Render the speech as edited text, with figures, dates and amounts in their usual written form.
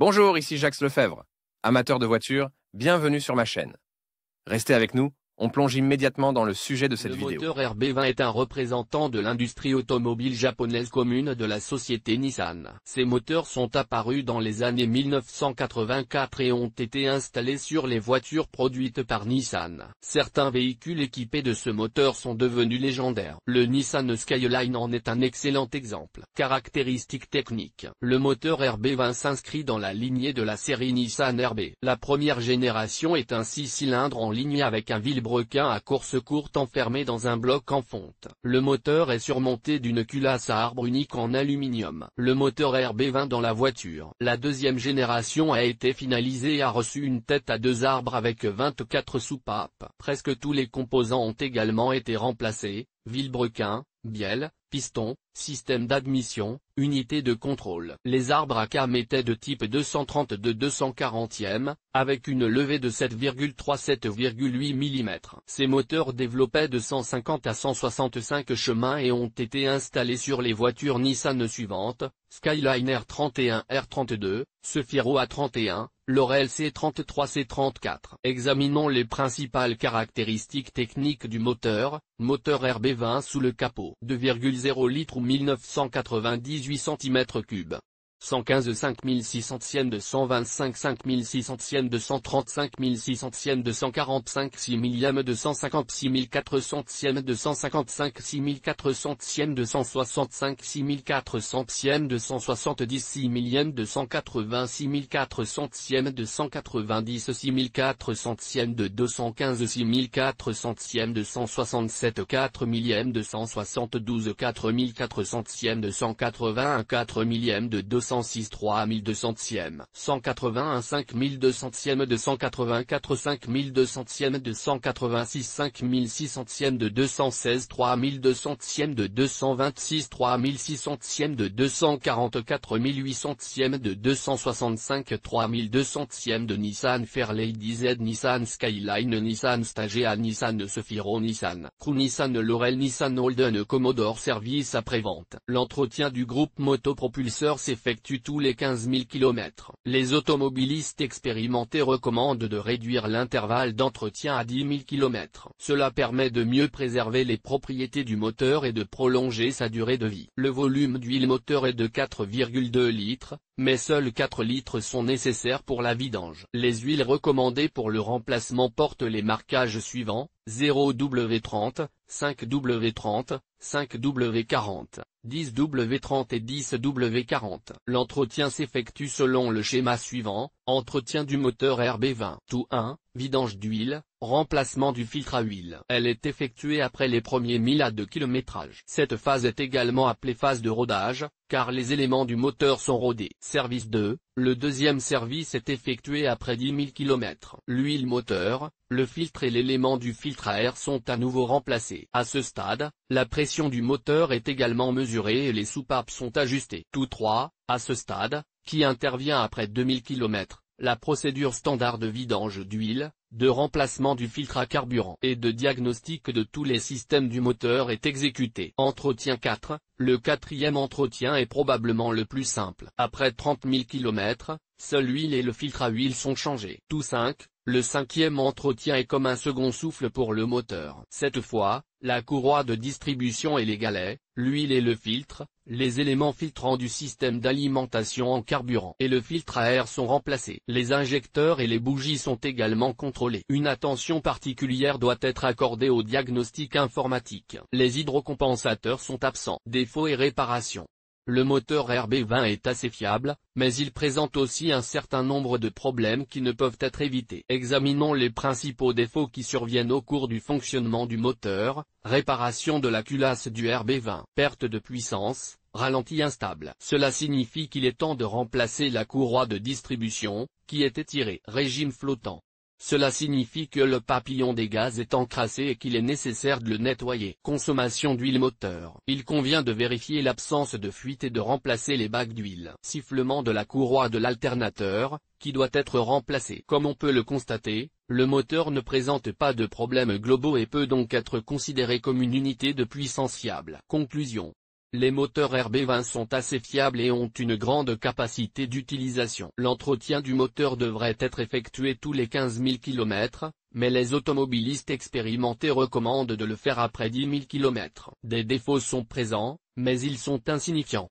Bonjour, ici Jacques Lefebvre. Amateur de voitures, bienvenue sur ma chaîne. Restez avec nous, on plonge immédiatement dans le sujet de cette vidéo. Le moteur RB20 est un représentant de l'industrie automobile japonaise commune de la société Nissan. Ces moteurs sont apparus dans les années 1984 et ont été installés sur les voitures produites par Nissan. Certains véhicules équipés de ce moteur sont devenus légendaires. Le Nissan Skyline en est un excellent exemple. Caractéristiques techniques. Le moteur RB20 s'inscrit dans la lignée de la série Nissan RB. La première génération est un 6 cylindres en ligne avec un vilebrequin à course courte enfermé dans un bloc en fonte. Le moteur est surmonté d'une culasse à arbre unique en aluminium. Le moteur RB20 dans la voiture. La deuxième génération a été finalisée et a reçu une tête à deux arbres avec 24 soupapes. Presque tous les composants ont également été remplacés: vilebrequin, bielle, piston, système d'admission, unité de contrôle. Les arbres à cam étaient de type 232-240e, avec une levée de 7,3-7,8 mm. Ces moteurs développaient de 150 à 165 chemins et ont été installés sur les voitures Nissan suivantes: Skyline R31, R32, Cefiro A31, Laurel C33, C34. Examinons les principales caractéristiques techniques du moteur. Moteur RB20 sous le capot. 2,0 litres ou 1998 cm3. 115 5600 225 5600 235 600 245 6 millième 250 6400 255 6400 265 6400 270 6 millième 280 6400 290 6400 de 215 6400 267 4 millième 272 4400 281 4 millième de 206 3200 181 5200 284 5200 286 5600 de 216 3200 de 226 3600 de 244 800 de 265 3200 de Nissan Fairlady Z, Nissan Skyline, Nissan Stagea, Nissan Cefiro, Nissan Crew, Nissan Laurel, Nissan Holden. Commodore Service après-vente. L'entretien du groupe motopropulseur s'effectue tous les 15 000 km. Les automobilistes expérimentés recommandent de réduire l'intervalle d'entretien à 10 000 km. Cela permet de mieux préserver les propriétés du moteur et de prolonger sa durée de vie. Le volume d'huile moteur est de 4,2 litres, mais seuls 4 litres sont nécessaires pour la vidange. Les huiles recommandées pour le remplacement portent les marquages suivants: 0W30, 5W30, 5W40, 10W30 et 10W40. L'entretien s'effectue selon le schéma suivant: entretien du moteur RB20. Tout 1, vidange d'huile, remplacement du filtre à huile. Elle est effectuée après les premiers 1000 à 2 km. Cette phase est également appelée phase de rodage, car les éléments du moteur sont rodés. Service 2, le deuxième service est effectué après 10 000 km. L'huile moteur, le filtre et l'élément du filtre à air sont à nouveau remplacés. À ce stade, la pression du moteur est également mesurée et les soupapes sont ajustées. Tous trois, à ce stade, qui intervient après 2000 km, la procédure standard de vidange d'huile, de remplacement du filtre à carburant et de diagnostic de tous les systèmes du moteur est exécutée. Entretien 4, le quatrième entretien est probablement le plus simple. Après 30 000 km, seule l'huile et le filtre à huile sont changés. Tout 5, le cinquième entretien est comme un second souffle pour le moteur. Cette fois, la courroie de distribution et les galets, l'huile et le filtre, les éléments filtrants du système d'alimentation en carburant et le filtre à air sont remplacés. Les injecteurs et les bougies sont également contrôlés. Une attention particulière doit être accordée au diagnostic informatique. Les hydrocompensateurs sont absents. Défauts et réparations. Le moteur RB20 est assez fiable, mais il présente aussi un certain nombre de problèmes qui ne peuvent être évités. Examinons les principaux défauts qui surviennent au cours du fonctionnement du moteur. Réparation de la culasse du RB20. Perte de puissance, ralenti instable. Cela signifie qu'il est temps de remplacer la courroie de distribution, qui est étirée. Régime flottant. Cela signifie que le papillon des gaz est encrassé et qu'il est nécessaire de le nettoyer. Consommation d'huile moteur. Il convient de vérifier l'absence de fuite et de remplacer les bacs d'huile. Sifflement de la courroie de l'alternateur, qui doit être remplacé. Comme on peut le constater, le moteur ne présente pas de problèmes globaux et peut donc être considéré comme une unité de puissance fiable. Conclusion. Les moteurs RB20 sont assez fiables et ont une grande capacité d'utilisation. L'entretien du moteur devrait être effectué tous les 15 000 km, mais les automobilistes expérimentés recommandent de le faire après 10 000 km. Des défauts sont présents, mais ils sont insignifiants.